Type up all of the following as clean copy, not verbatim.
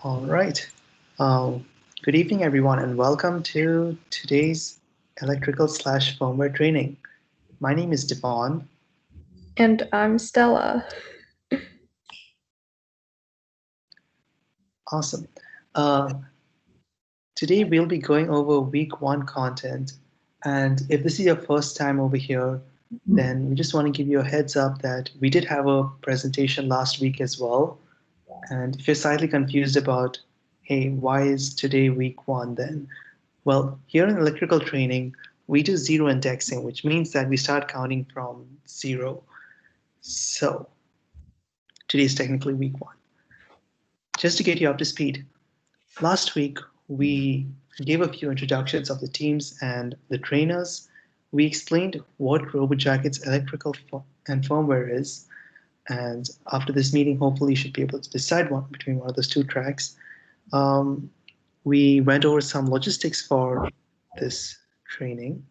All right. Good evening, everyone, and welcome to today's electrical/firmware training. My name is Devon. And I'm Stella. Awesome. Today we'll be going over week 1 content. And if this is your first time over here, then we just want to give you a heads up that we did have a presentation last week as well. And if you're slightly confused about, hey, why is today week 1 then? Well, here in electrical training, we do zero indexing, which means that we start counting from 0. So today is technically week 1. Just to get you up to speed, last week we gave a few introductions of the teams and the trainers. We explained what RoboJacket's electrical and firmware is. And after this meeting, hopefully you should be able to decide between one of those two tracks. We went over some logistics for this training,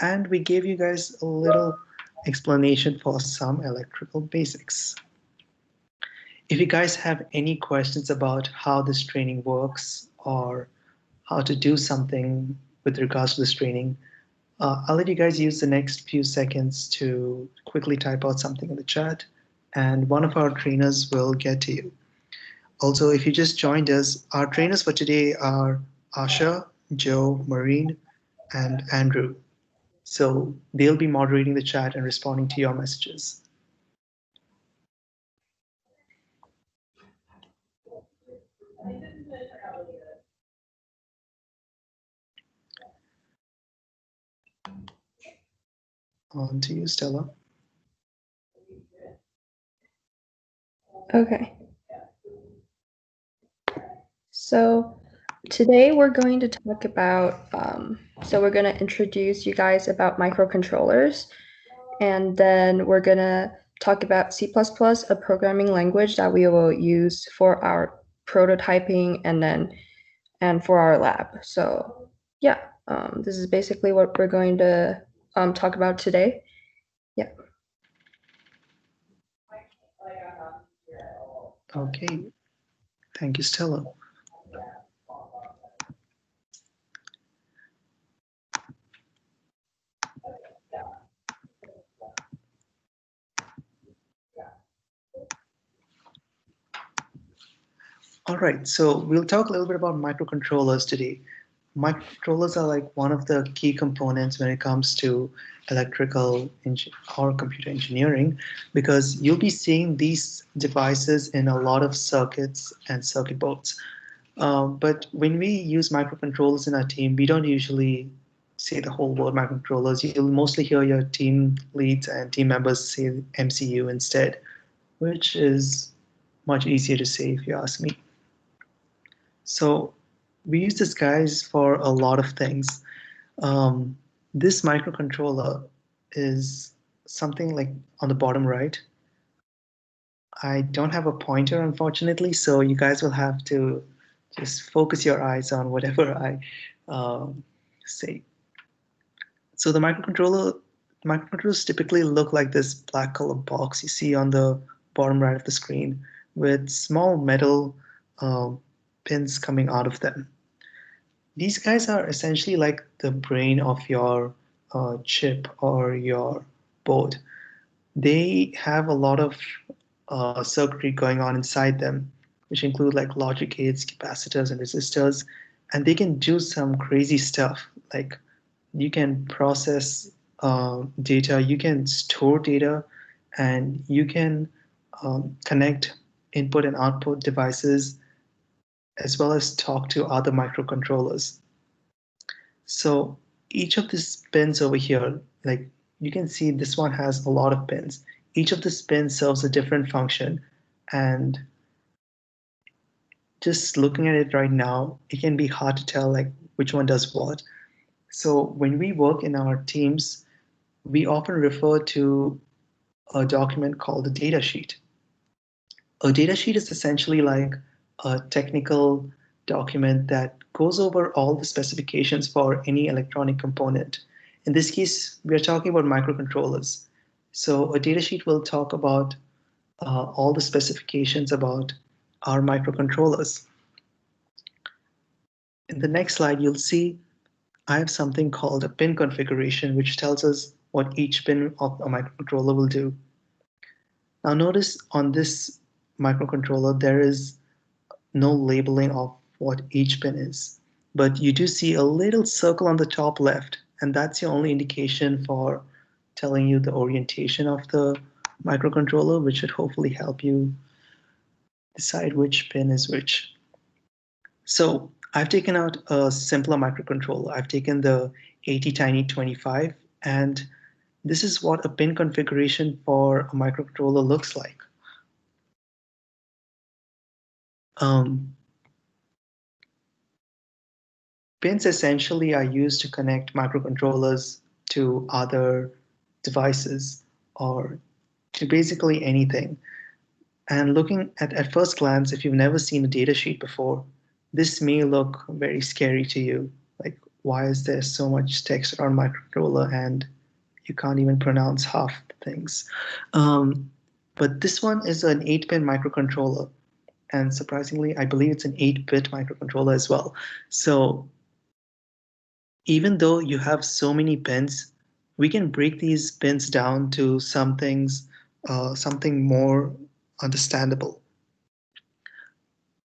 and we gave you guys a little explanation for some electrical basics. If you guys have any questions about how this training works or how to do something with regards to this training, I'll let you guys use the next few seconds to quickly type out something in the chat, and one of our trainers will get to you. Also, if you just joined us, our trainers for today are Asha, Joe, Marine, and Andrew. So they'll be moderating the chat and responding to your messages. On to you, Stella. Okay. So today we're going to talk about, we're going to introduce you guys about microcontrollers, and then we're going to talk about C++, a programming language that we will use for our prototyping and for our lab. So yeah, this is basically what we're going to talk about today. Yeah. Okay, thank you, Stella. All right, so we'll talk a little bit about microcontrollers today. Microcontrollers are like one of the key components when it comes to electrical or computer engineering, because you'll be seeing these devices in a lot of circuits and circuit boards. But when we use microcontrollers in our team, we don't usually say the whole word microcontrollers. You'll mostly hear your team leads and team members say MCU instead, which is much easier to say if you ask me. So we use this guys for a lot of things. This microcontroller is something like on the bottom right. I don't have a pointer, unfortunately, so you guys will have to just focus your eyes on whatever I say. So the microcontrollers typically look like this black color box you see on the bottom right of the screen with small metal pins coming out of them. These guys are essentially like the brain of your chip or your board. They have a lot of circuitry going on inside them, which include like logic gates, capacitors, and resistors, and they can do some crazy stuff. Like you can process data, you can store data, and you can connect input and output devices as well as talk to other microcontrollers. So each of these pins over here, like you can see this one has a lot of pins. Each of these pins serves a different function, and just looking at it right now, it can be hard to tell like which one does what. So when we work in our teams, we often refer to a document called a data sheet. A data sheet is essentially like a technical document that goes over all the specifications for any electronic component. In this case, we are talking about microcontrollers. So a data sheet will talk about all the specifications about our microcontrollers. In the next slide, you'll see I have something called a pin configuration, which tells us what each pin of a microcontroller will do. Now notice on this microcontroller, there is no labeling of what each pin is, but you do see a little circle on the top left, and that's your only indication for telling you the orientation of the microcontroller, which should hopefully help you decide which pin is which. So I've taken out a simpler microcontroller. I've taken the ATtiny25, and this is what a pin configuration for a microcontroller looks like. Um, Pins essentially are used to connect microcontrollers to other devices or to basically anything. And looking at first glance, if you've never seen a data sheet before, this may look very scary to you. Like, why is there so much text around microcontroller and you can't even pronounce half the things? But this one is an 8-pin microcontroller. And surprisingly, I believe it's an 8-bit microcontroller as well. So even though you have so many pins, we can break these pins down to something more understandable.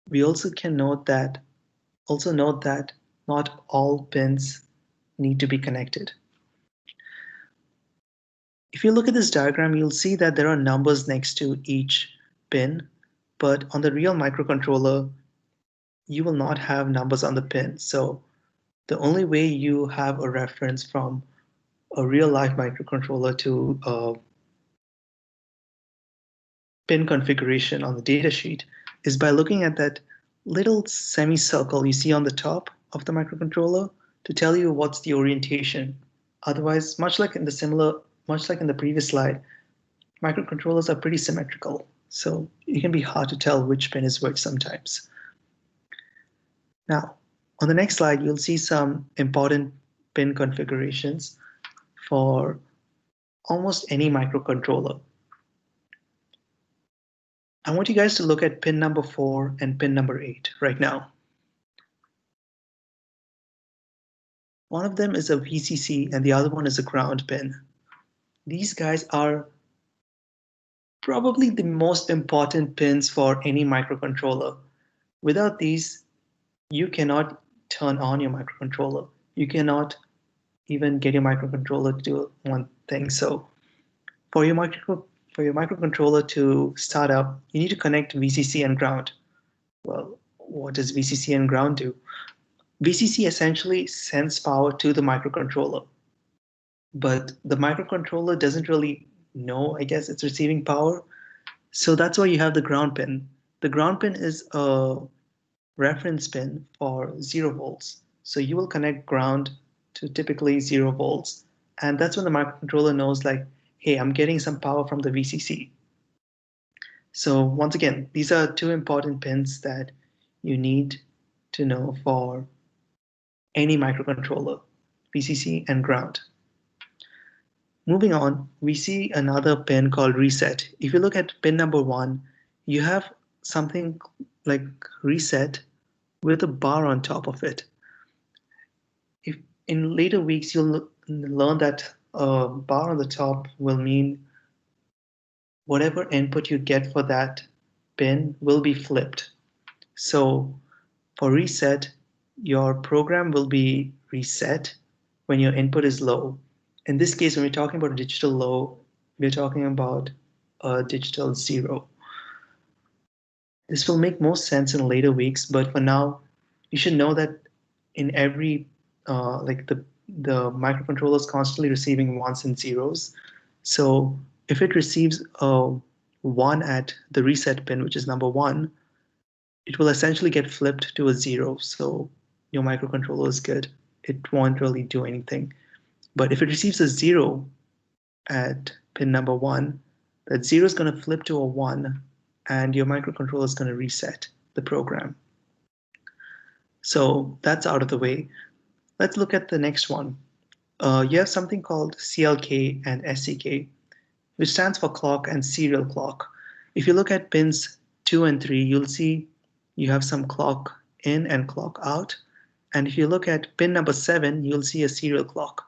We also note that not all pins need to be connected. If you look at this diagram, you'll see that there are numbers next to each pin, but on the real microcontroller, you will not have numbers on the pin. So the only way you have a reference from a real life microcontroller to a pin configuration on the datasheet is by looking at that little semicircle you see on the top of the microcontroller to tell you what's the orientation. Otherwise, much like in the previous slide, microcontrollers are pretty symmetrical, so it can be hard to tell which pin is which sometimes. Now, on the next slide, you'll see some important pin configurations for almost any microcontroller. I want you guys to look at pin number 4 and pin number 8 right now. One of them is a VCC and the other one is a ground pin. These guys are probably the most important pins for any microcontroller. Without these, you cannot turn on your microcontroller. You cannot even get your microcontroller to do one thing. So for your microcontroller to start up, you need to connect VCC and ground. Well, what does VCC and ground do? VCC essentially sends power to the microcontroller, but the microcontroller doesn't really know, I guess, it's receiving power. So that's why you have the ground pin. The ground pin is a reference pin for 0 volts. So you will connect ground to typically 0 volts. And that's when the microcontroller knows, like, hey, I'm getting some power from the VCC. So once again, these are two important pins that you need to know for any microcontroller, VCC and ground. Moving on, we see another pin called reset. If you look at pin number 1, you have something like reset with a bar on top of it. If in later weeks you'll learn that a bar on the top will mean whatever input you get for that pin will be flipped. So for reset, your program will be reset when your input is low. In this case, when we're talking about a digital low, we're talking about a digital 0. This will make more sense in later weeks, but for now, you should know that in every, like the microcontroller is constantly receiving ones and zeros. So if it receives a 1 at the reset pin, which is number 1, it will essentially get flipped to a 0. So your microcontroller is good. It won't really do anything. But if it receives a 0 at pin number 1, that 0 is going to flip to a 1, and your microcontroller is going to reset the program. So that's out of the way. Let's look at the next one. You have something called CLK and SCK, which stands for clock and serial clock. If you look at pins 2 and 3, you'll see you have some clock in and clock out. And if you look at pin number 7, you'll see a serial clock.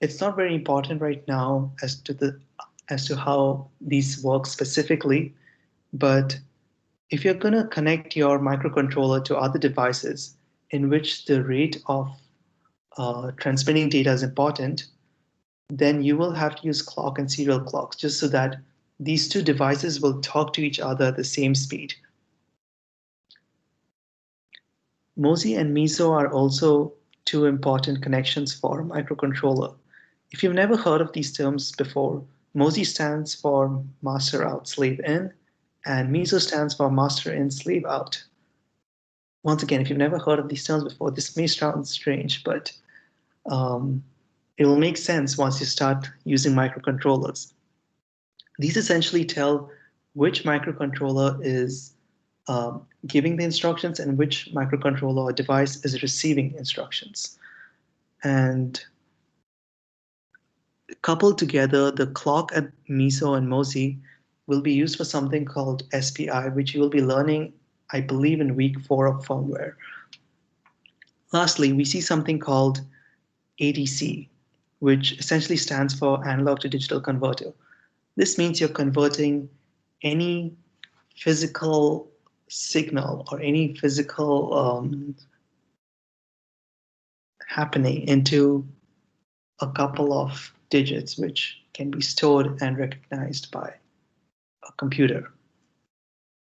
It's not very important right now as to how these work specifically, but if you're going to connect your microcontroller to other devices in which the rate of transmitting data is important, then you will have to use clock and serial clocks just so that these two devices will talk to each other at the same speed. MOSI and MISO are also two important connections for a microcontroller. If you've never heard of these terms before, MOSI stands for master out, slave in, and MISO stands for master in, slave out. Once again, if you've never heard of these terms before, this may sound strange, but it will make sense once you start using microcontrollers. These essentially tell which microcontroller is giving the instructions and which microcontroller or device is receiving instructions. And coupled together, the clock at MISO and MOSI will be used for something called SPI, which you will be learning, I believe, in week 4 of firmware. Lastly, we see something called ADC, which essentially stands for analog to digital converter. This means you're converting any physical signal or any physical happening into a couple of digits which can be stored and recognized by a computer.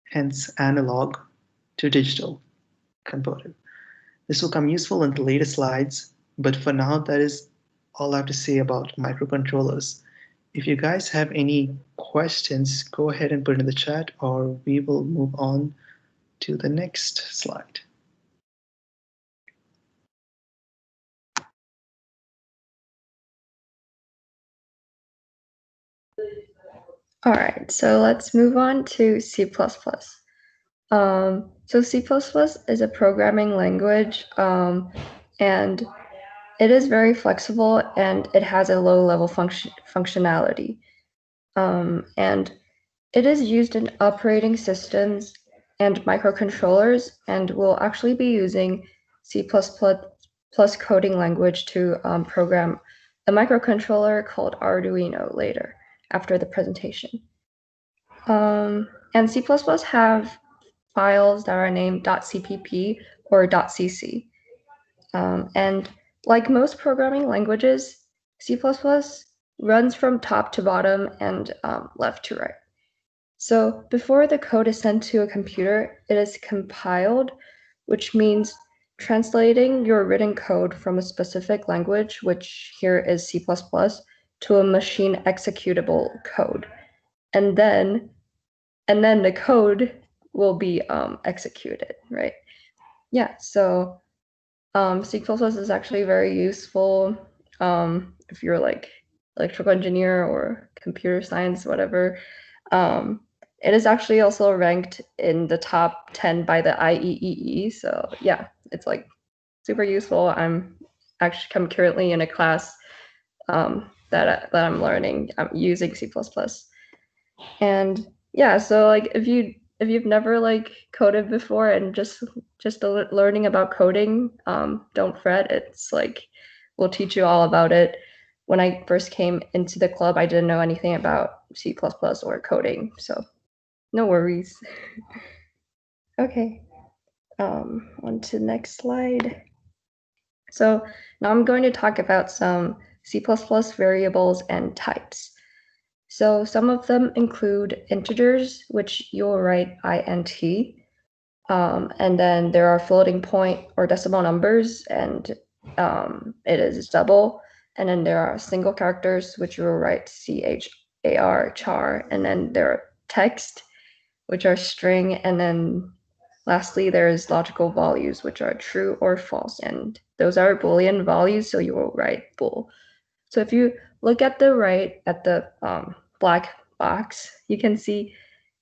Hence, analog to digital converter. This will come useful in the later slides, but for now, that is all I have to say about microcontrollers. If you guys have any questions, go ahead and put it in the chat, or we will move on to the next slide. All right, so let's move on to C++. So C++ is a programming language, and it is very flexible and it has a low-level functionality. And it is used in operating systems and microcontrollers, and we'll actually be using C++ coding language to program a microcontroller called Arduino later, after the presentation. And C++ have files that are named .cpp or .cc. And like most programming languages, C++ runs from top to bottom and left to right. So before the code is sent to a computer, it is compiled, which means translating your written code from a specific language, which here is C++, to a machine executable code. And then the code will be executed, right? Yeah, so C++ is actually very useful if you're like electrical engineer or computer science, whatever. It is actually also ranked in the top 10 by the IEEE. So yeah, it's like super useful. I'm currently in a class that I'm learning. I'm using C++. And yeah, so like if you've never like coded before and just learning about coding, don't fret. It's like we'll teach you all about it. When I first came into the club, I didn't know anything about C++ or coding, so no worries. Okay, on to the next slide. So now I'm going to talk about some C++ variables and types. So some of them include integers, which you'll write int, and then there are floating point or decimal numbers, and it is double. And then there are single characters, which you will write char, and then there are text, which are string, and then lastly, there's logical values, which are true or false, and those are Boolean values, so you will write bool. So if you look at the right, at the black box, you can see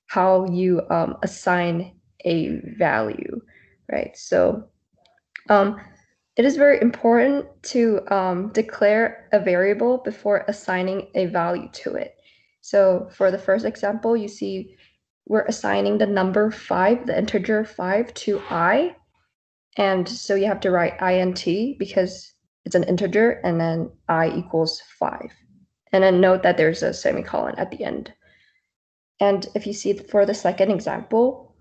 how you assign a value, right? So it is very important to declare a variable before assigning a value to it. So for the first example, you see we're assigning the number 5, the integer 5, to I. And so you have to write int because it's an integer, and then I equals 5. And then note that there's a semicolon at the end. And if you see for the second example,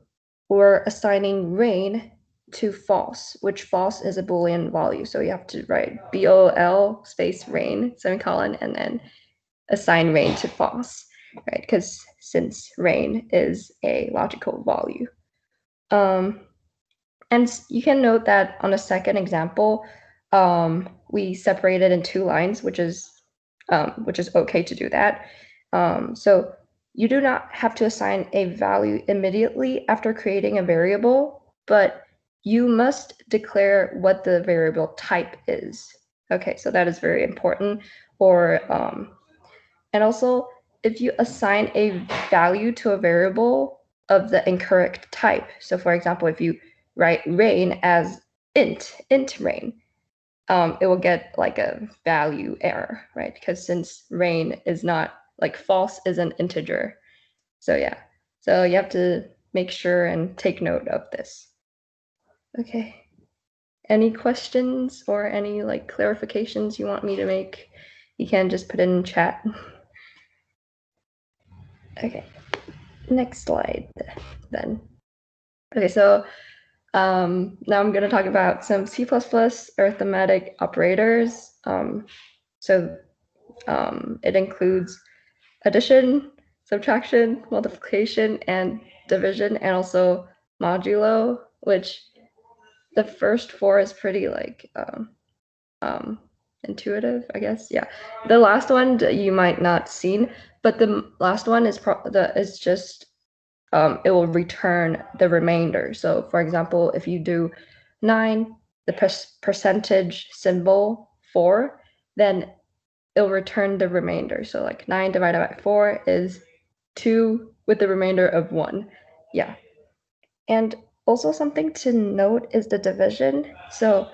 we're assigning rain to false, which false is a Boolean value. So you have to write BOL space rain, semicolon, and then assign rain to false, right? Because since rain is a logical value. And you can note that on the second example, we separated in 2 lines, which is okay to do that. So you do not have to assign a value immediately after creating a variable, but you must declare what the variable type is. Okay, so that is very important. And also, if you assign a value to a variable of the incorrect type, so for example, if you write rain as int rain, it will get like a value error, right? Because since rain is not, like, false is an integer. So yeah, so you have to make sure and take note of this. Okay. Any questions or any like clarifications you want me to make? You can just put it in chat. Okay. Next slide then. Okay, so now I'm going to talk about some C++ arithmetic operators. It includes addition, subtraction, multiplication, and division, and also modulo, which the first 4 is pretty like intuitive, I guess. Yeah, the last one you might not seen, but the last one is just it will return the remainder. So for example, if you do 9, the percentage symbol 4, then it'll return the remainder. So like 9 divided by 4 is 2 with the remainder of 1. Yeah. And also something to note is the division. So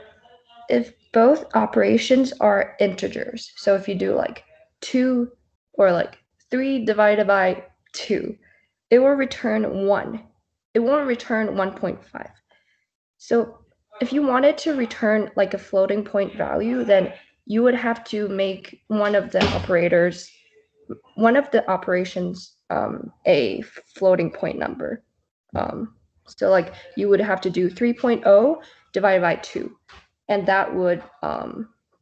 if both operations are integers, so if you do like 2 or like 3 divided by 2, it will return 1. It won't return 1.5. So if you wanted to return like a floating point value, then you would have to make one of the operations a floating point number. So like you would have to do 3.0 divided by 2, and that would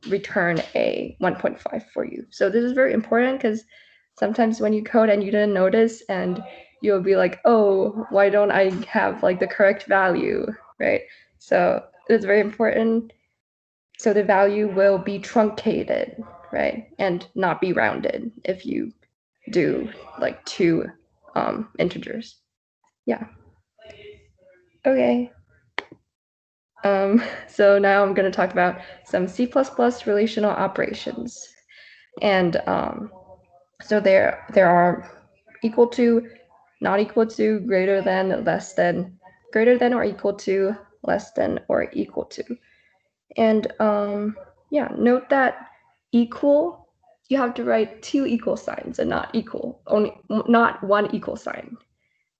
return a 1.5 for you. So this is very important because sometimes when you code and you didn't notice, and you'll be like, oh, why don't I have like the correct value, right? So it's very important. So the value will be truncated, right? And not be rounded if you do like 2 integers. Yeah. Okay. So now I'm going to talk about some C++ relational operations. And so there are equal to, not equal to, greater than, less than, greater than or equal to, less than or equal to. And yeah, note that equal, you have to write 2 equal signs and not equal, only not 1 equal sign.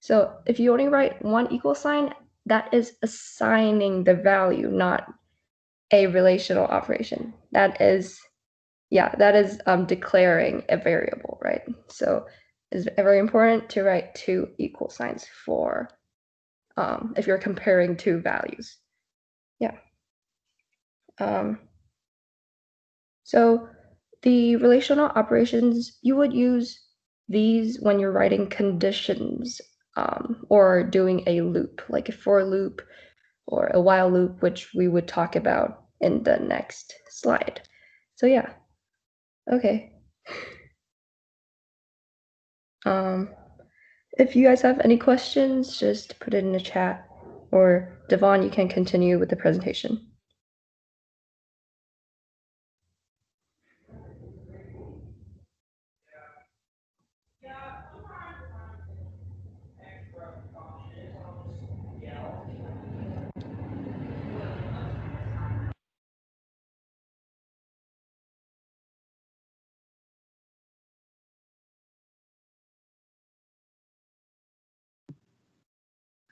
So if you only write 1 equal sign, that is assigning the value, not a relational operation. That is, yeah, that is declaring a variable, right? So it's very important to write 2 equal signs for if you're comparing 2 values. Yeah. So the relational operations, you would use these when you're writing conditions or doing a loop, like a for loop or a while loop, which we would talk about in the next slide. So yeah, okay. If you guys have any questions, just put it in the chat, or Devon, you can continue with the presentation.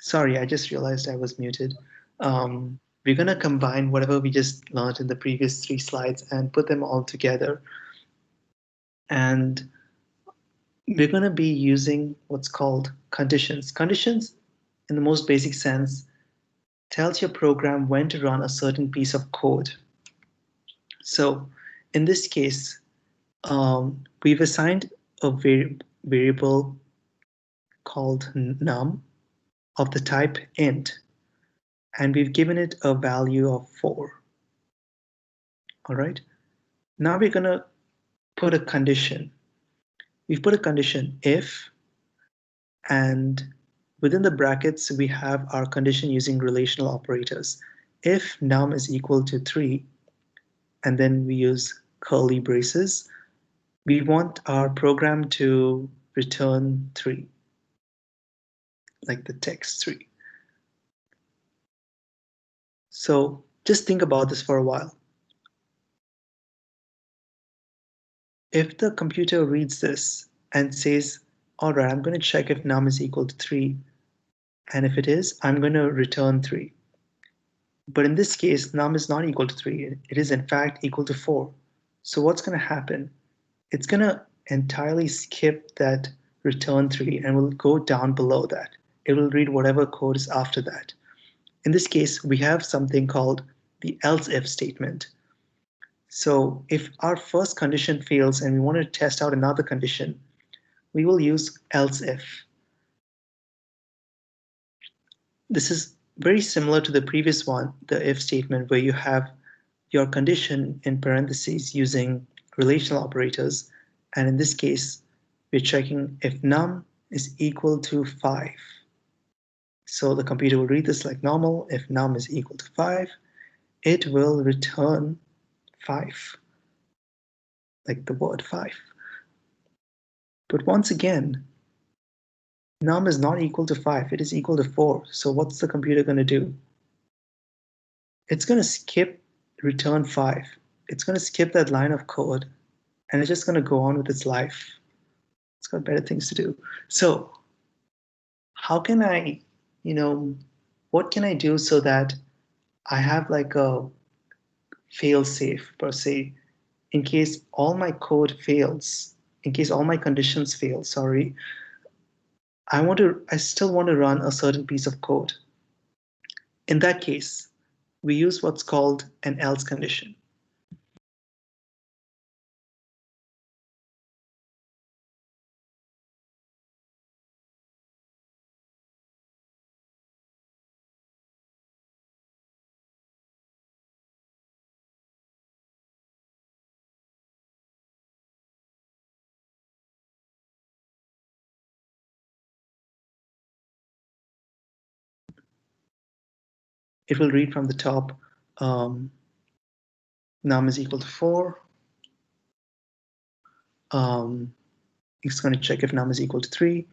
Sorry, I just realized I was muted. we're going to combine whatever we just learned in the previous 3 slides and put them all together. And we're going to be using what's called conditions. Conditions, in the most basic sense, tells your program when to run a certain piece of code. So in this case, we've assigned a variable called num of the type int, and we've given it a value of 4. All right. Now we're going to put a condition. We've put a condition if, and within the brackets, we have our condition using relational operators. If num is equal to 3, and then we use curly braces, we want our program to return 3, like the text 3. So just think about this for a while. If the computer reads this and says, all right, I'm going to check if num is equal to 3, and if it is, I'm going to return 3. But in this case, num is not equal to 3. It is in fact equal to 4. So what's going to happen? It's going to entirely skip that return 3 and will go down below that. It will read whatever code is after that. In this case, we have something called the else if statement. So if our first condition fails and we want to test out another condition, we will use else if. This is very similar to the previous one, the if statement, where you have your condition in parentheses using relational operators. And in this case, we're checking if num is equal to 5. So the computer will read this like normal. If num is equal to 5, it will return 5, like the word 5. But once again, num is not equal to 5. It is equal to 4. So what's the computer going to do? It's going to skip return 5. It's going to skip that line of code, and it's just going to go on with its life. It's got better things to do. So how can I, what can I do so that I have like a fail safe per se, in case all my code fails, in case all my conditions fail, sorry, I still want to run a certain piece of code. In that case, we use what's called an else condition. It will read from the top, num is equal to 4. It's going to check if num is equal to 3,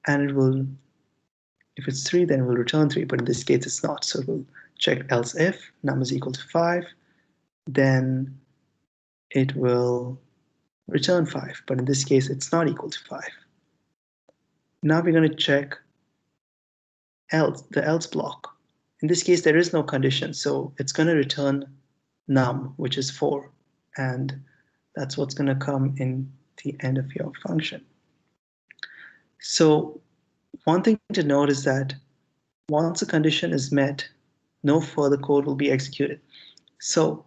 and it will, if it's 3, then it will return 3, but in this case it's not. So it will check else if num is equal to 5, then it will return 5, but in this case it's not equal to 5. Now we're going to check else, the else block. In this case there is no condition, so it's going to return num, which is 4, and that's what's going to come in the end of your function. So one thing to note is that once a condition is met, no further code will be executed. So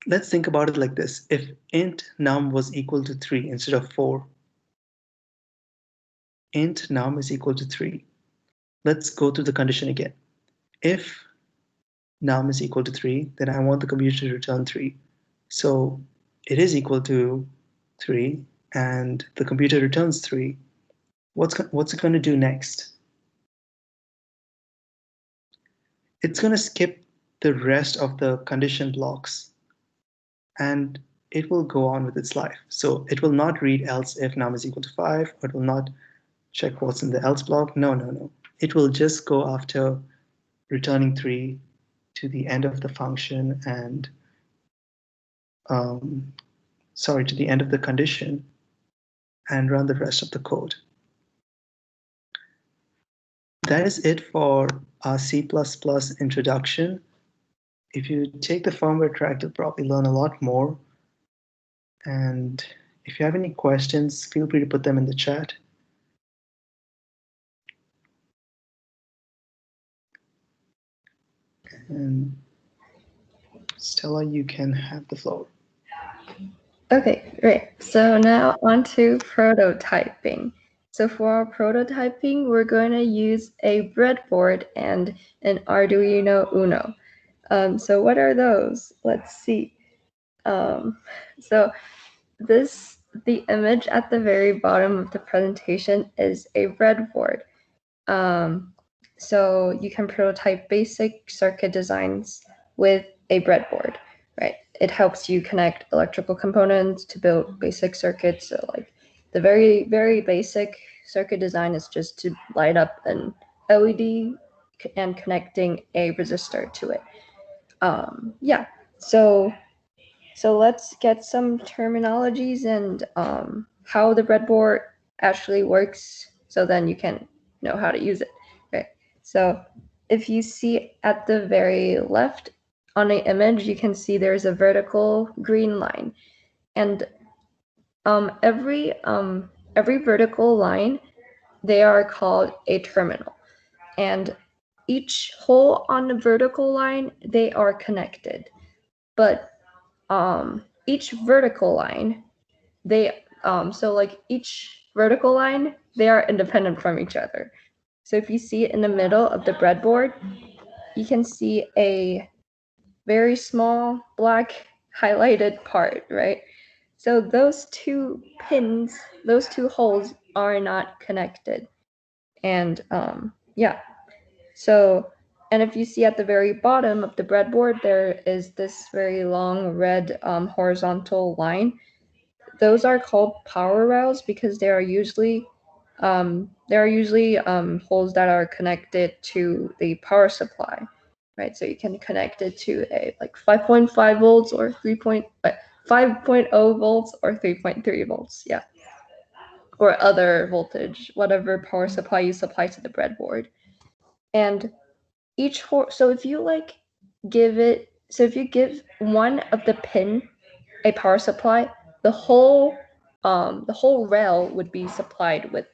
let's think about it like this. If int num was equal to 3 instead of 4, int num is equal to 3. Let's go through the condition again. If num is equal to 3, then I want the computer to return 3. So it is equal to 3, and the computer returns 3. What's it going to do next? It's going to skip the rest of the condition blocks, and it will go on with its life. So it will not read else if num is equal to 5, or it will not check what's in the else block. No. It will just go after returning 3 to the end of the function and, to the end of the condition, and run the rest of the code. That is it for our C++ introduction. If you take the firmware track, you'll probably learn a lot more. And if you have any questions, feel free to put them in the chat. And Stella, you can have the floor. Okay, great. So now on to prototyping. So for our prototyping, we're going to use a breadboard and an Arduino Uno. So what are those? Let's see. So the image at the very bottom of the presentation is a breadboard. So you can prototype basic circuit designs with a breadboard, right? It helps you connect electrical components to build basic circuits. So like the very, very basic circuit design is just to light up an LED and connecting a resistor to it. Yeah, so let's get some terminologies and how the breadboard actually works, so then you can know how to use it. Okay, so if you see at the very left on the image, you can see there's a vertical green line, and every vertical line, they are called a terminal, and each hole on the vertical line, they are connected, but each vertical line, they so like each vertical line, they are independent from each other. So if you see it in the middle of the breadboard, you can see a very small black highlighted part, right? So those two pins, those two holes are not connected. And yeah, so, and if you see at the very bottom of the breadboard, there is this very long red horizontal line. Those are called power rails because they are usually holes that are connected to the power supply, right? So you can connect it to a like 5.5 volts or 5.0 volts or 3.3 volts, yeah, or other voltage, whatever power supply you supply to the breadboard. And each hole, so if you give one of the pin a power supply, the whole rail would be supplied with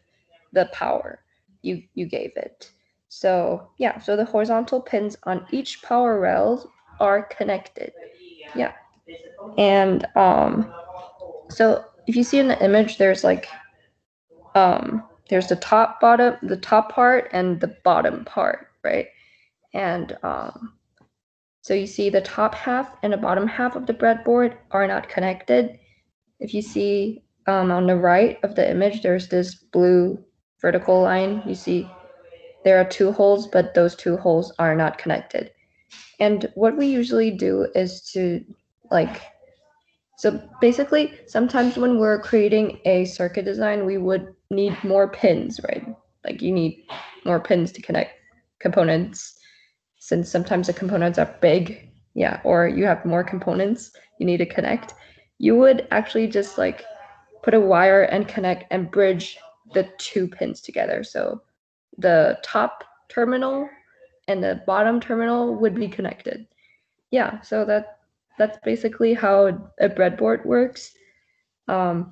the power you gave it. So yeah, so the horizontal pins on each power rail are connected. Yeah, and so if you see in the image, there's like there's the top part and the bottom part, right? And so you see the top half and the bottom half of the breadboard are not connected. If you see on the right of the image, there's this blue vertical line. You see there are two holes, but those two holes are not connected. And what we usually do is to so basically, sometimes when we're creating a circuit design, we would need more pins, right? Like you need more pins to connect components, since sometimes the components are big, yeah, or you have more components you need to connect. You would actually just like put a wire and connect and bridge the two pins together. So the top terminal and the bottom terminal would be connected. Yeah, so that's basically how a breadboard works. So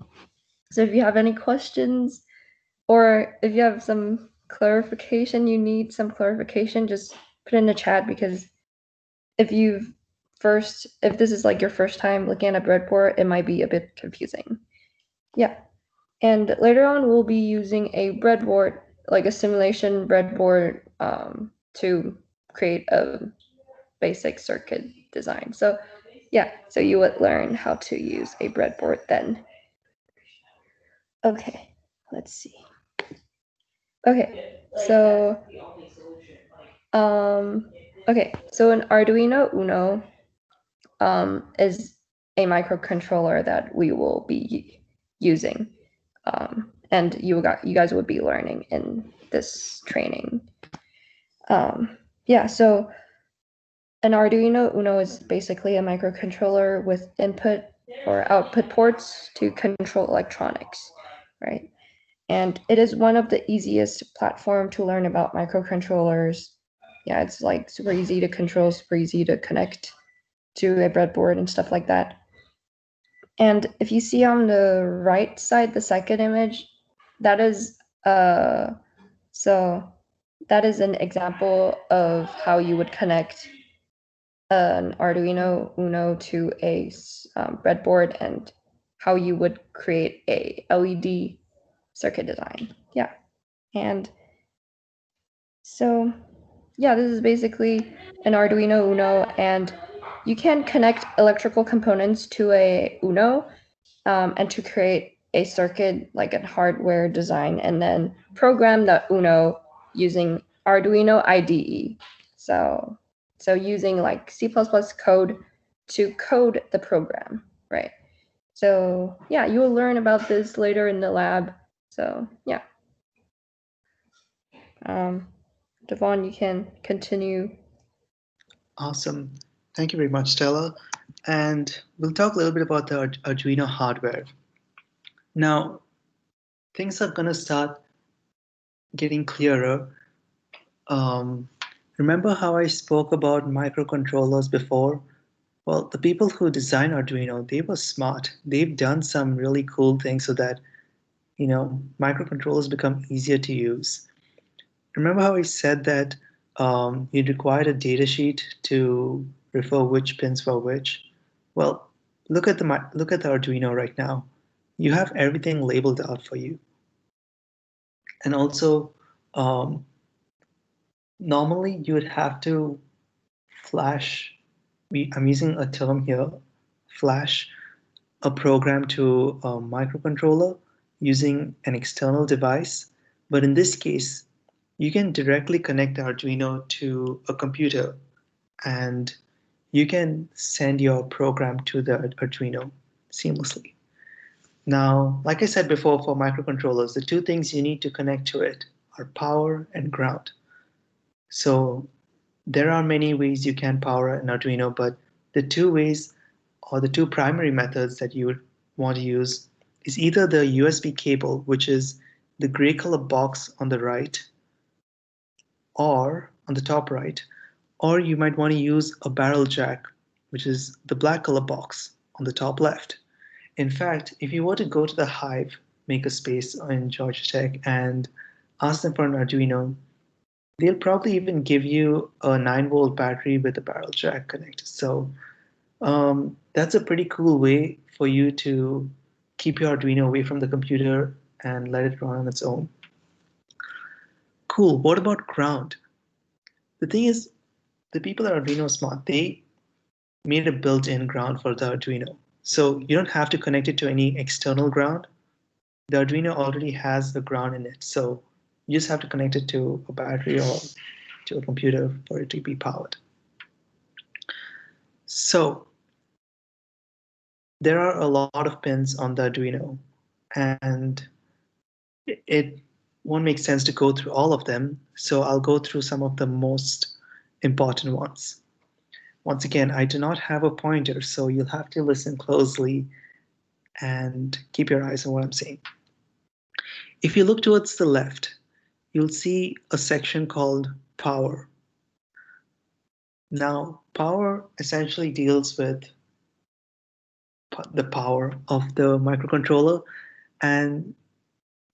if you have any questions, or if you have some clarification, just put in the chat, because if this is like your first time looking at a breadboard, it might be a bit confusing. Yeah. And later on, we'll be using a breadboard, like a simulation breadboard, to create a basic circuit design. So yeah, so you would learn how to use a breadboard then. Okay, let's see. Okay, so so an Arduino Uno is a microcontroller that we will be using, and you guys would be learning in this training. Yeah, so an Arduino Uno is basically a microcontroller with input or output ports to control electronics, right? And it is one of the easiest platform to learn about microcontrollers. yeah, it's like super easy to control, super easy to connect to a breadboard and stuff like that. And if you see on the right side, the second image, that is so that is an example of how you would connect an Arduino Uno to a breadboard and how you would create a LED circuit design. Yeah. And so, yeah, this is basically an Arduino Uno, and you can connect electrical components to a Uno and to create a circuit, like a hardware design, and then program the Uno using Arduino IDE. So using like C++ code to code the program, right? So yeah, you will learn about this later in the lab. So yeah. Devon, you can continue. Awesome. Thank you very much, Stella. And we'll talk a little bit about the Arduino hardware. Now, things are going to start getting clearer. Remember how I spoke about microcontrollers before? Well, the people who designed Arduino, they were smart. They've done some really cool things so that, microcontrollers become easier to use. Remember how I said that you'd require a data sheet to refer which pins were which? Well, look at the Arduino right now. You have everything labeled out for you. And also, um, normally you would have to flash. I'm using a term here, flash a program to a microcontroller using an external device. But in this case, you can directly connect the Arduino to a computer and you can send your program to the Arduino seamlessly. Now, like I said before, for microcontrollers, the two things you need to connect to it are power and ground. So there are many ways you can power an Arduino, but the two ways or the two primary methods that you would want to use is either the USB cable, which is the gray color box on the right or on the top right, or you might want to use a barrel jack, which is the black color box on the top left. In fact, if you were to go to the Hive makerspace in Georgia Tech and ask them for an Arduino, they'll probably even give you a 9-volt battery with a barrel jack connected. So that's a pretty cool way for you to keep your Arduino away from the computer and let it run on its own. Cool. What about ground? The thing is, the people at Arduino Smart, they made a built-in ground for the Arduino. So you don't have to connect it to any external ground. The Arduino already has the ground in it. So you just have to connect it to a battery or to a computer for it to be powered. So there are a lot of pins on the Arduino, and it won't make sense to go through all of them. So I'll go through some of the most important ones. Once again, I do not have a pointer, so you'll have to listen closely and keep your eyes on what I'm saying. If you look towards the left, you'll see a section called Power. Now, Power essentially deals with the power of the microcontroller, and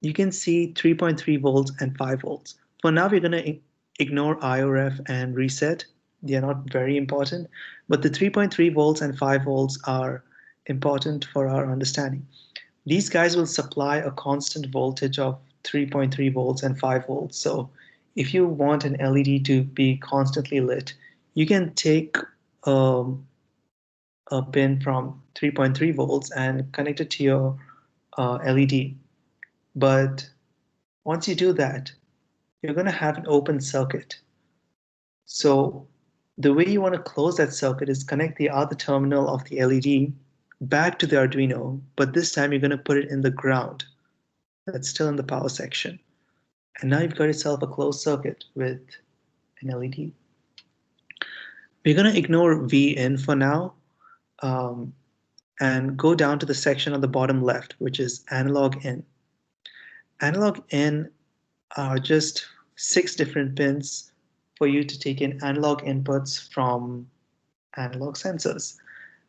you can see 3.3 volts and 5 volts. For now, we're going to ignore IORF and reset. They are not very important, but the 3.3 volts and 5 volts are important for our understanding. These guys will supply a constant voltage of 3.3 volts and 5 volts. So if you want an LED to be constantly lit, you can take a pin from 3.3 volts and connect it to your LED. But once you do that, you're going to have an open circuit. So the way you want to close that circuit is connect the other terminal of the LED back to the Arduino, but this time you're going to put it in the ground. That's still in the power section. And now you've got yourself a closed circuit with an LED. We're going to ignore V in for now and go down to the section on the bottom left, which is analog in. Analog in are just 6 different pins for you to take in analog inputs from analog sensors.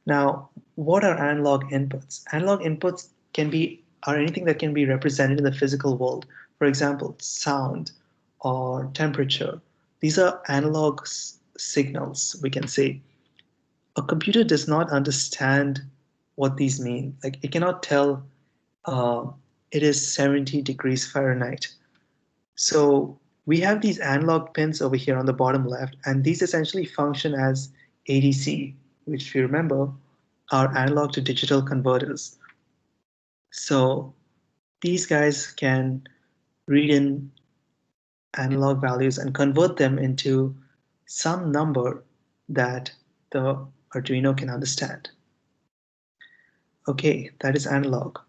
Now, what are analog inputs? Analog inputs are anything that can be represented in the physical world. For example, sound or temperature. These are analog signals, we can say. A computer does not understand what these mean. Like, it cannot tell uh, it is 70 degrees Fahrenheit. So we have these analog pins over here on the bottom left, and these essentially function as ADC, which, if you remember, are analog to digital converters. So these guys can read in analog values and convert them into some number that the Arduino can understand. Okay, that is analog.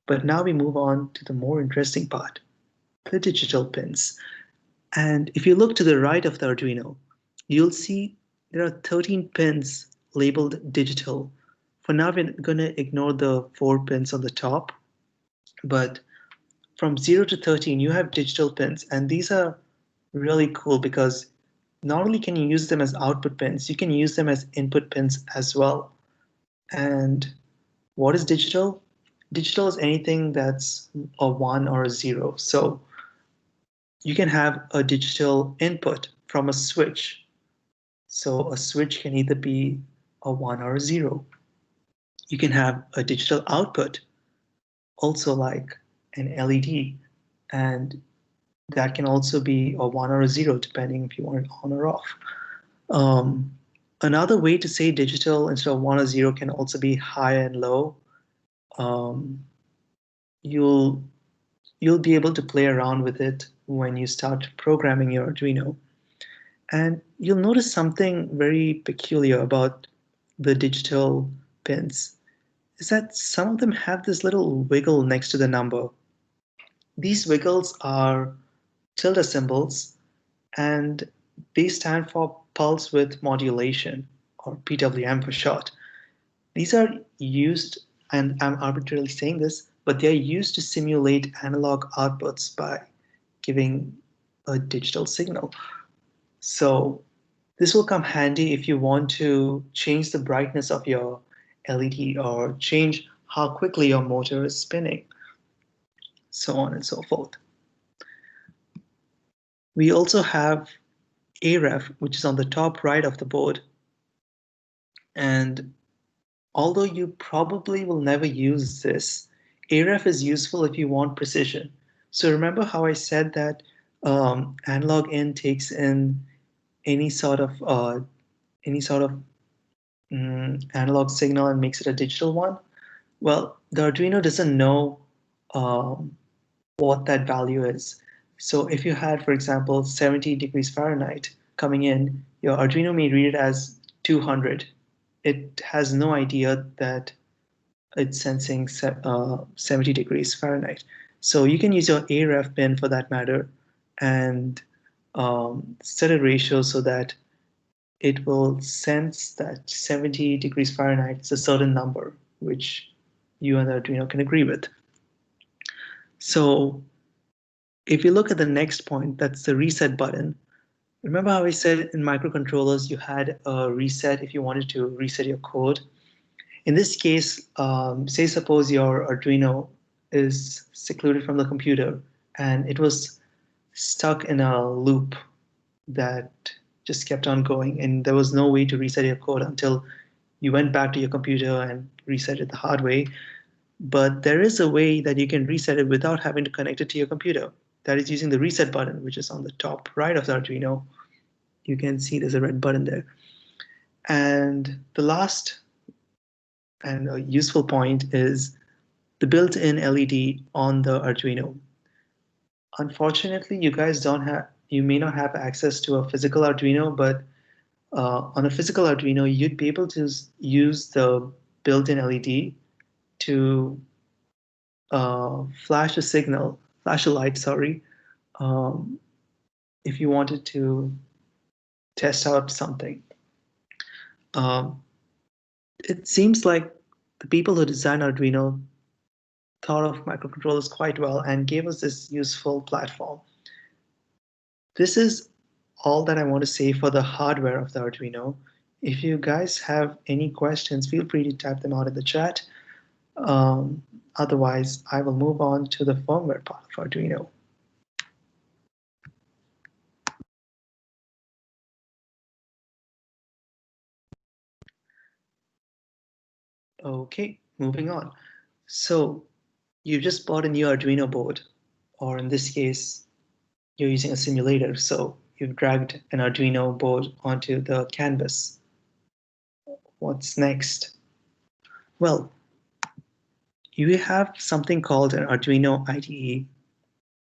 But now we move on to the more interesting part, the digital pins. And if you look to the right of the Arduino, you'll see there are 13 pins labeled digital. For now, we're going to ignore the 4 pins on the top, but from 0 to 13, you have digital pins, and these are really cool because not only can you use them as output pins, you can use them as input pins as well. And what is digital? Digital is anything that's a 1 or a 0. So you can have a digital input from a switch. So a switch can either be a 1 or a 0. You can have a digital output, also like an LED, and that can also be a 1 or a 0, depending if you want it on or off. Another way to say digital instead of 1 or 0 can also be high and low. You'll be able to play around with it when you start programming your Arduino. And you'll notice something very peculiar about the digital pins is that some of them have this little wiggle next to the number. These wiggles are tilde symbols, and they stand for pulse width modulation, or PWM for short. These are used, and I'm arbitrarily saying this, but they're used to simulate analog outputs by giving a digital signal. So this will come handy if you want to change the brightness of your LED or change how quickly your motor is spinning, so on and so forth. We also have AREF, which is on the top right of the board. And although you probably will never use this, AREF is useful if you want precision. So remember how I said that analog in takes in any sort of analog signal and makes it a digital one? Well, the Arduino doesn't know what that value is. So if you had, for example, 70 degrees Fahrenheit coming in, your Arduino may read it as 200. It has no idea that it's sensing 70 degrees Fahrenheit. So you can use your AREF pin for that matter and set a ratio so that it will sense that 70 degrees Fahrenheit is a certain number, which you and the Arduino can agree with. So if you look at the next point, that's the reset button. Remember how I said in microcontrollers you had a reset if you wanted to reset your code? In this case, say suppose your Arduino is secluded from the computer and it was stuck in a loop that just kept on going, and there was no way to reset your code until you went back to your computer and reset it the hard way. But there is a way that you can reset it without having to connect it to your computer. That is using the reset button, which is on the top right of the Arduino. You can see there's a red button there. And the last and a useful point is the built-in LED on the Arduino. Unfortunately, you may not have access to a physical Arduino, but on a physical Arduino, you'd be able to use the built-in LED to flash a light, sorry, if you wanted to test out something. It seems like the people who designed Arduino thought of microcontrollers quite well and gave us this useful platform. This is all that I want to say for the hardware of the Arduino. If you guys have any questions, feel free to type them out in the chat. Otherwise, I will move on to the firmware part of Arduino. Okay, moving on. So you just bought a new Arduino board, or in this case, you're using a simulator. So you've dragged an Arduino board onto the canvas. What's next? Well, you have something called an Arduino IDE.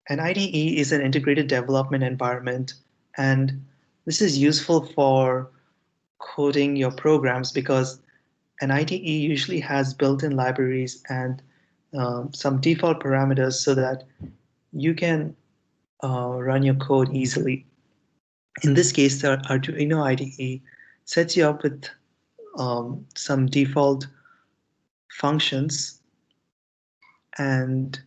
An IDE is an integrated development environment, and this is useful for coding your programs because an IDE usually has built-in libraries and some default parameters so that you can run your code easily. In this case, the Arduino IDE sets you up with some default functions, and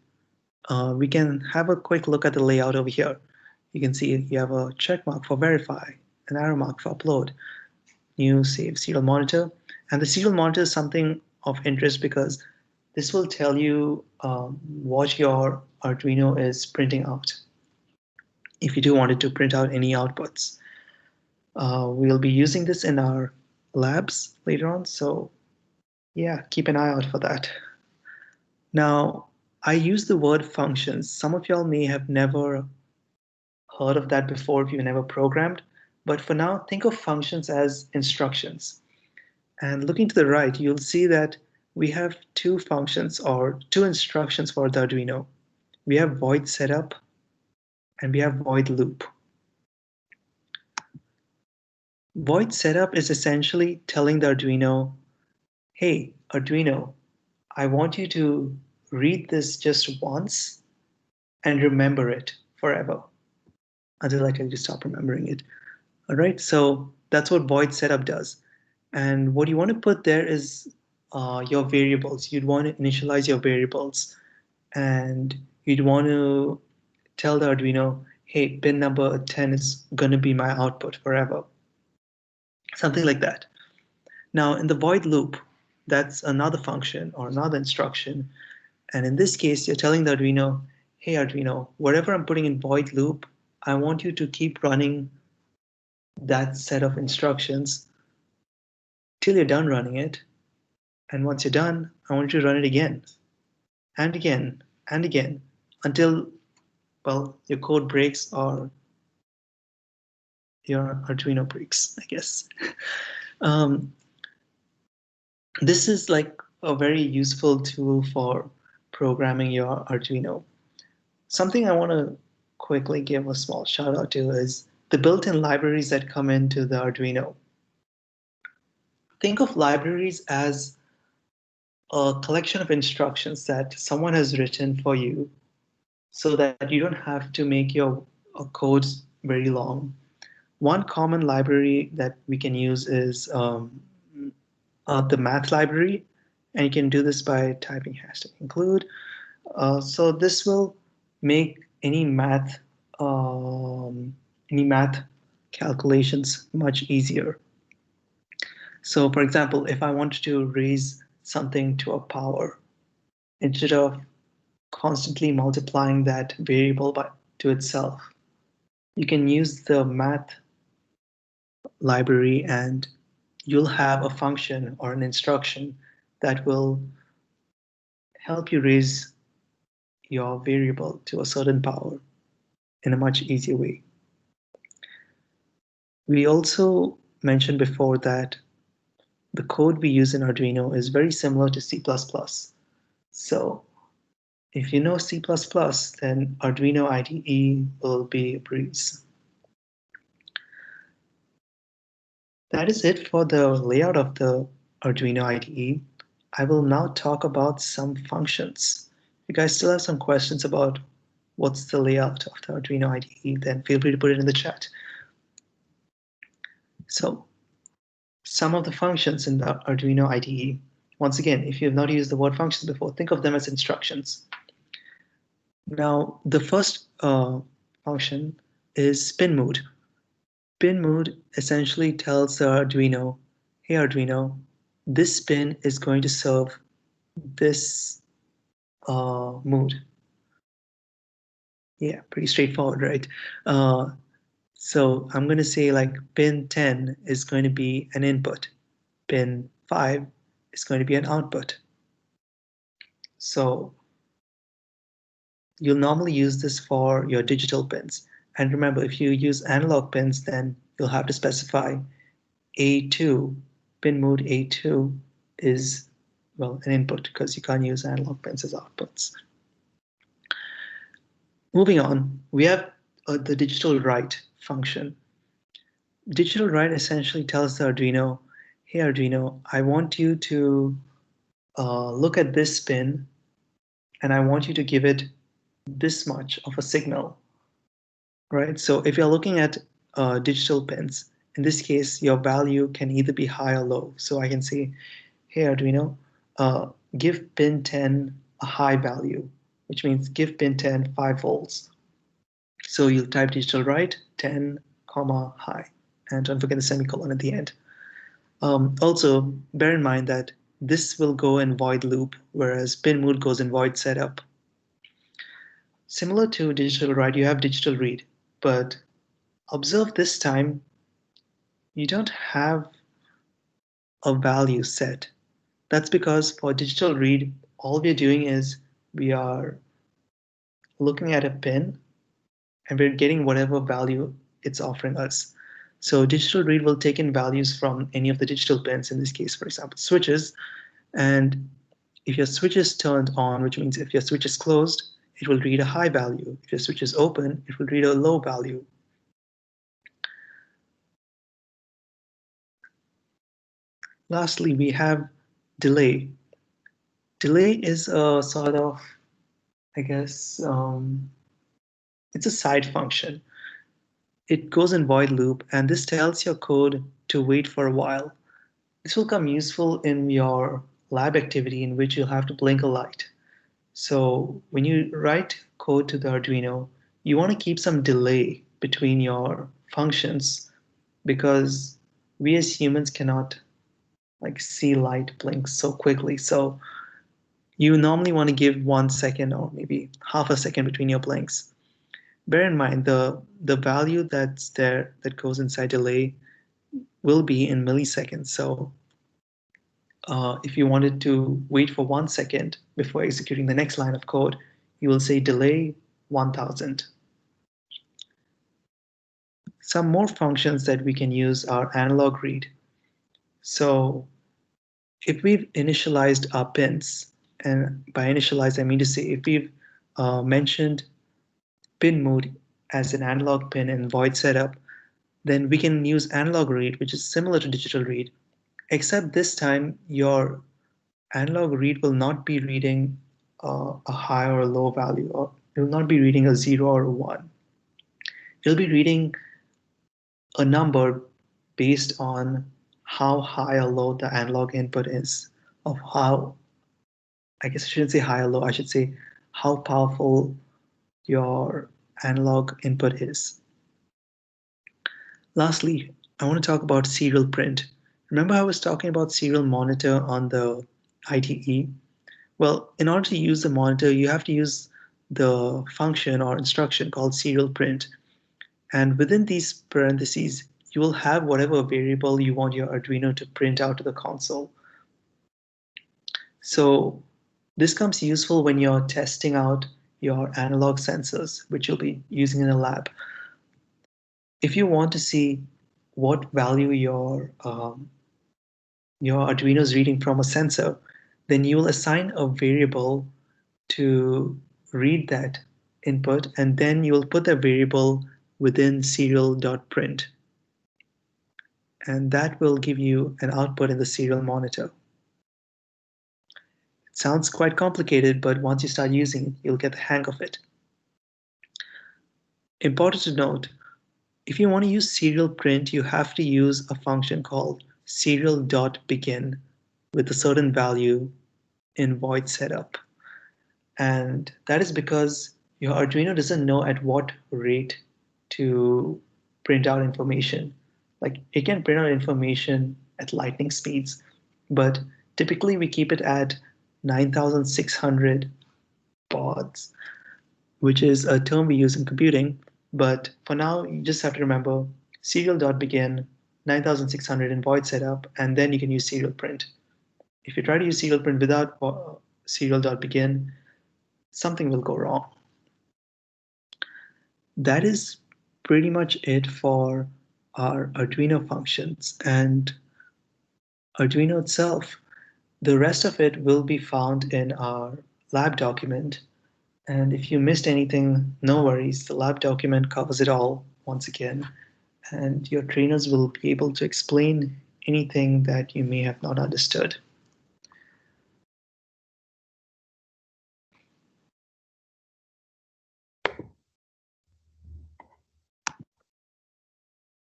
we can have a quick look at the layout over here. You can see you have a check mark for verify, an arrow mark for upload, new save serial monitor, and the serial monitor is something of interest because this will tell you what your Arduino is printing out. If you do want it to print out any outputs, we'll be using this in our labs later on, so yeah, keep an eye out for that. Now, I use the word functions. Some of y'all may have never heard of that before if you've never programmed, but for now, think of functions as instructions. And looking to the right, you'll see that we have two functions or two instructions for the Arduino. We have void setup and we have void loop. Void setup is essentially telling the Arduino, hey, Arduino, I want you to read this just once and remember it forever until I tell you to stop remembering it. All right, so that's what void setup does. And what you want to put there is your variables. You'd want to initialize your variables, and you'd want to tell the Arduino, hey, pin number 10 is going to be my output forever. Something like that. Now, in the void loop, that's another function or another instruction. And in this case, you're telling the Arduino, hey, Arduino, whatever I'm putting in void loop, I want you to keep running that set of instructions till you're done running it. And once you're done, I want you to run it again and again and again until, well, your code breaks or your Arduino breaks, I guess. This is like a very useful tool for programming your Arduino. Something I want to quickly give a small shout out to is the built-in libraries that come into the Arduino. Think of libraries as a collection of instructions that someone has written for you so that you don't have to make your codes very long. One common library that we can use is the math library, and you can do this by typing hashtag include. So this will make any math calculations much easier. So for example, if I wanted to raise something to a power, instead of constantly multiplying that variable to itself, you can use the math library and you'll have a function or an instruction that will help you raise your variable to a certain power in a much easier way. We also mentioned before that the code we use in Arduino is very similar to C++. So if you know C++, then Arduino IDE will be a breeze. That is it for the layout of the Arduino IDE. I will now talk about some functions. If you guys still have some questions about what's the layout of the Arduino IDE, then feel free to put it in the chat. So some of the functions in the Arduino IDE, once again, if you have not used the word functions before, think of them as instructions. Now, the first function is spin mode. Pin mode essentially tells the Arduino, hey Arduino, this pin is going to serve this mode. Yeah, pretty straightforward, right? So I'm going to say like pin 10 is going to be an input. Pin 5 is going to be an output. So you'll normally use this for your digital pins. And remember, if you use analog pins, then you'll have to specify A2, pin mode A2 is, well, an input because you can't use analog pins as outputs. Moving on, we have the digital write function. Digital write essentially tells the Arduino, hey Arduino, I want you to look at this pin and I want you to give it this much of a signal, right? So if you're looking at digital pins, in this case, your value can either be high or low. So I can say, hey Arduino, give pin 10 a high value, which means give pin 10 5 volts. So you'll type digital write 10, comma, high, and don't forget the semicolon at the end. Also, bear in mind that this will go in void loop, whereas pin mode goes in void setup. Similar to digital write, you have digital read, but observe this time, you don't have a value set. That's because for digital read, all we're doing is we are looking at a pin and we're getting whatever value it's offering us. So digital read will take in values from any of the digital pins, in this case, for example, switches. And if your switch is turned on, which means if your switch is closed, it will read a high value. If your switch is open, it will read a low value. Lastly, we have delay. Delay is a sort of, I guess, it's a side function. It goes in void loop, and this tells your code to wait for a while. This will come useful in your lab activity in which you'll have to blink a light. So when you write code to the Arduino, you want to keep some delay between your functions because we as humans cannot like see light blink so quickly. So you normally want to give 1 second or maybe half a second between your blinks. Bear in mind the value that's there that goes inside delay will be in milliseconds. So if you wanted to wait for 1 second before executing the next line of code, you will say delay 1000. Some more functions that we can use are analog read. So if we've initialized our pins, and by initialize I mean to say if we've mentioned pin mode as an analog pin in void setup, then we can use analog read, which is similar to digital read, except this time your analog read will not be reading a high or a low value, or it will not be reading a 0 or a 1. It'll be reading a number based on how high or low the analog input is, of how, I guess I shouldn't say high or low, I should say how powerful your analog input is. Lastly, I want to talk about serial print. Remember I was talking about serial monitor on the IDE? Well, in order to use the monitor, you have to use the function or instruction called serial print. And within these parentheses, you will have whatever variable you want your Arduino to print out to the console. So this comes useful when you're testing out your analog sensors, which you'll be using in a lab. If you want to see what value your Arduino is reading from a sensor, then you will assign a variable to read that input, and then you will put that variable within serial.print. And that will give you an output in the serial monitor. It sounds quite complicated, but once you start using it, you'll get the hang of it. Important to note, if you want to use serial print, you have to use a function called serial.begin with a certain value in void setup. And that is because your Arduino doesn't know at what rate to print out information. Like it can print out information at lightning speeds, but typically we keep it at 9,600 baud, which is a term we use in computing. But for now, you just have to remember serial.begin 9600 in void setup, and then you can use serial print. If you try to use serial print without serial.begin, something will go wrong. That is pretty much it for our Arduino functions and Arduino itself. The rest of it will be found in our lab document. And if you missed anything, no worries. The lab document covers it all once again. And your trainers will be able to explain anything that you may have not understood.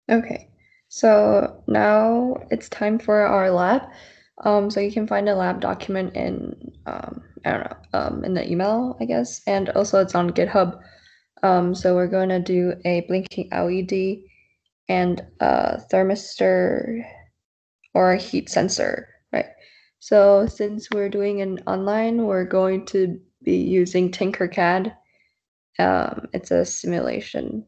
Okay, so now it's time for our lab. So you can find a lab document in, I don't know, in the email, I guess, and also it's on GitHub. So we're going to do a blinking LED and a thermistor or a heat sensor, right? So since we're doing an online, we're going to be using Tinkercad. It's a simulation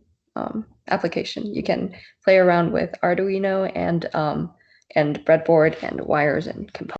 application. You can play around with Arduino and breadboard and wires and components.